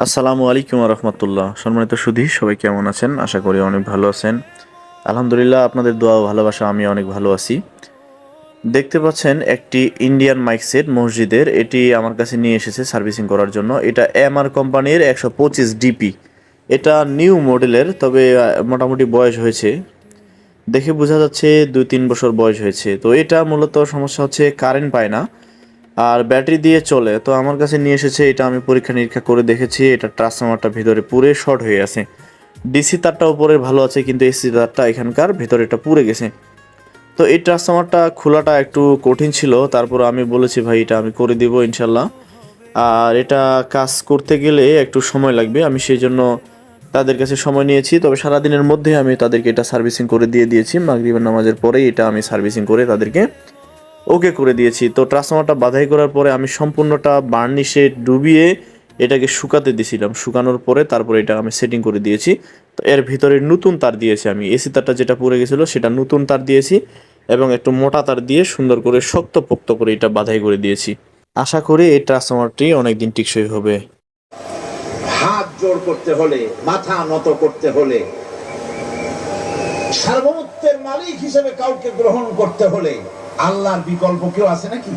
আসসালামু আলাইকুম রহমতুল্লাহ। সম্মানিত সুধী, সবাই কেমন আছেন? আশা করি অনেক ভালো আছেন। আলহামদুলিল্লাহ, আপনাদের দোয়া ও ভালোবাসা আমি অনেক ভালো আছি। দেখতে পাচ্ছেন একটি ইন্ডিয়ান মাইক সেট মসজিদের, এটি আমার কাছে নিয়ে এসেছে সার্ভিসিং করার জন্য। এটা এমআর কোম্পানির 125 ডিপি। এটা নিউ মডেলের, তবে মোটামুটি বয়স হয়েছে, দেখে বোঝা যাচ্ছে 2-3 বছর বয়স হয়েছে। তো এটা মূলত সমস্যা হচ্ছে কারেন্ট পায় না আর ব্যাটারি দিয়ে চলে। তো আমার কাছে নিয়ে এসেছে, এটা আমি পরীক্ষা নিরীক্ষা করে দেখেছি, এটা ট্রান্সফরমারটা ভিতরে পুরে শর্ট হয়ে আছে। ডিসি তারটা উপরে ভালো আছে, কিন্তু এসি তারটা এখানকার ভেতরেটা পুড়ে গেছে। তো এই ট্রান্সফরমারটা খোলাটা একটু কঠিন ছিল, তারপর আমি বলেছি ভাই এটা আমি করে দিব ইনশাল্লাহ। আর এটা কাজ করতে গেলে একটু সময় লাগবে, আমি সেই জন্য তাদের কাছে সময় নিয়েছি। তবে সারাদিনের মধ্যে আমি তাদেরকে এটা সার্ভিসিং করে দিয়ে দিয়েছি। মাগরিবের নামাজের পরেই এটা আমি সার্ভিসিং করে তাদেরকে ওকে করে দিয়েছি। তো ট্রান্সফরমারটা বাধাই করার পরে আমি সম্পূর্ণটা বার্নিশে ডুবিয়ে এটাকে শুকাতে দিয়েছিলাম। শুকানোর পরে তারপরে এটা আমি সেটিং করে দিয়েছি। তো এর ভিতরে নতুন তার দিয়েছি আমি, এসি তারটা যেটা পুড়ে গেছিলো সেটা নতুন তার দিয়েছি এবং একটু মোটা তার দিয়ে সুন্দর করে শক্তপোক্ত করে এটা বাধাই করে দিয়েছি। আশা করি এই ট্রান্সফরমারটি অনেকদিন টিকসই হবে। হাত জোড় করতে হলে, মাথা নত করতে হলে, সার্বভৌমত্বের মালিক হিসেবে কাউকে গ্রহণ করতে হলে আল্লাহর বিকল্প কেউ আছে নাকি?